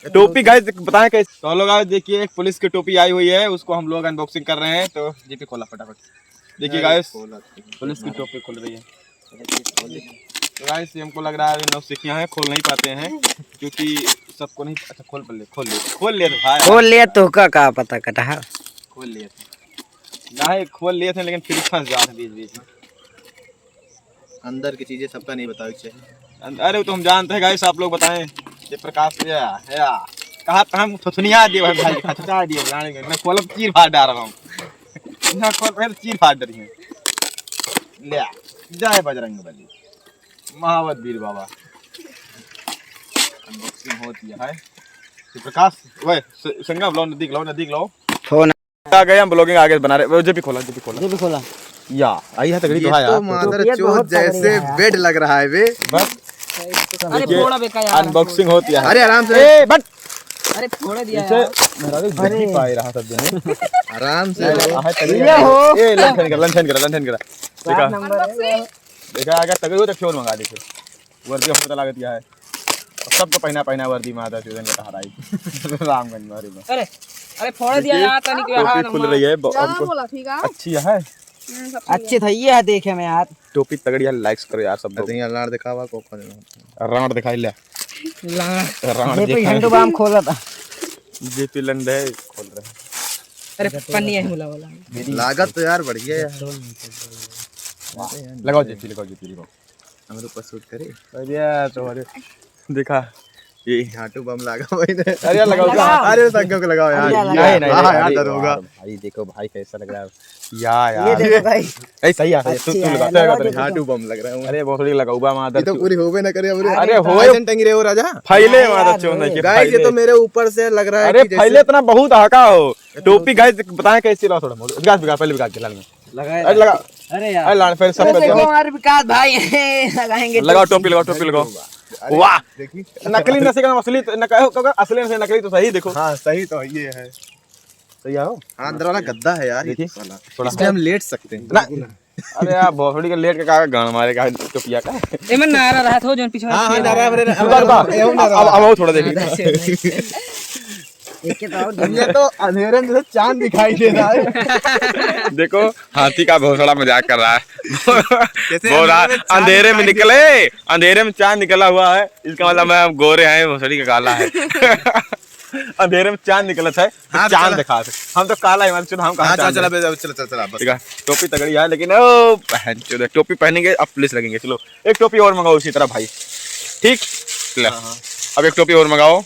टोपी गाइस बताएं कैसे। तो लोग गाइस देखिए एक पुलिस की टोपी आई हुई है, उसको हम लोग अनबॉक्सिंग कर रहे हैं। तो जीपी खोला फटाफट। देखिए गाइस पुलिस की टोपी खुल रही है। तो गाइस हमको लग रहा है नौसिखिया है, खोल नहीं पाते हैं क्योंकि सबको नहीं। अच्छा खोल लिए भाई, खोल लिया तो का पता कटा खोल लिए थे नहीं, खोल लिए थे लेकिन फिर फंस जाते बीच बीच में। अंदर की चीजें सबका नहीं बताओ चाहिए। अरे तो हम जानते हैं गाइस, आप लोग बताएं। ये प्रकाश या कहा हम थुथनिया दिए भाई, खचका दिए जाने मैं खोल चीर फाड़ डाल रहा हूं ना, खोल पहले चीर फाड़ रही है। ले जय बजरंगबली, महावत वीर बाबा। अनबॉक्सिंग होती है तो प्रकाश ओए संगम लो, नजदीक लो फोन आ गए हम ब्लॉगिंग आगे बना रहे। जे भी खोला या आई है तगड़ी तो है यार। मादर चोद जैसे बेड लग रहा है बे। बस अरे फोड़ा बेका यार, अनबॉक्सिंग होती है। अरे आराम से, ए बट अरे फोड़ा दिया इसे यार। मेरा भी गड्डी पाए रहा सब दिन। आराम से ए लंठन करा देखा आगे तगड़ी हो तो क्यों मंगा दी फिर वर्दी पता लगा दिया है। सबको पहना वर्दी माता चोदन का हराई रामगंज मारी में। अरे फोड़ा दिया यार, तनिक टोपी खुल रही है हमको अच्छी है। अच्छे था ये देखे में यार। टोपी तगड़ी है, लाइक्स करो यार सब लोग। लाड़ दिखावा को रावण दिखाई ले, रावण ये झंडू बाम खोला था। जेपी लंडे खोल रहे हैं। अरे पन्नी है मुला वाला। लागत तो यार बढ़िया है। लगाओ जेपी हम ऊपर शूट करे। अरे तो अरे देखा ये झाटू बम लगा मैंने। अरे यार लगाओ, अरे संगम को लगाओ यार। नहीं यार डर होगा भाई। देखो भाई कैसा लग रहा है यार। ये देखो भाई, ऐ सही है तू लगाता झाटू बम लग रहा है। अरे बहुत थोड़ी लगाऊबा ये मादर तो पूरी होवे ना करे। अरे होए होए टंगी रहे हो राजा। फैले मादर चोन है कि गाइस ये तो मेरे ऊपर से लग रहा है अरे कि फैले इतना बहुत हका हो। टोपी गाइस बताएं कैसे ला थोड़ा विकास पहले विकास के लाल में अरे लगा। अरे अरे लाल फिर सब कर देखो दिया। हमारे विकास भाई लगाएंगे। लगाओ टोपी लगाओ। वाह नकली नशे का असली असली से नकली तो सही। देखो हाँ सही तो ये है। सही आओ। हाँ अंदर वाला गद्दा है यार। देखिए थोड़ा इसमें हम लेट सकते हैं ना। अरे यार भोसड़ी के लेट के का गान मारे का टोपिया का। एमन नारा रहा था जोन पीछे। हाँ हाँ नारा अब थोड़ा देखिए। एक तो ये तो अंधेरे में चांद दिखाई दे रहा है। देखो हाथी का भोसड़ा मजाक कर रहा है। बोल रहा अंधेरे में निकले, अंधेरे में चांद निकला हुआ है, इसका मतलब मैं गोरे हैं, भोसड़ी का काला है। अंधेरे में चांद निकला था, चांद दिखा थे। हम तो काला है, हम कहाँ चला ठीक है। टोपी तगड़ी है लेकिन ओ बहन चोद, टोपी पहनेंगे अब पुलिस लगेंगे। चलो एक टोपी और मंगाओ उसी तरह भाई। ठीक अब एक टोपी और मंगाओ।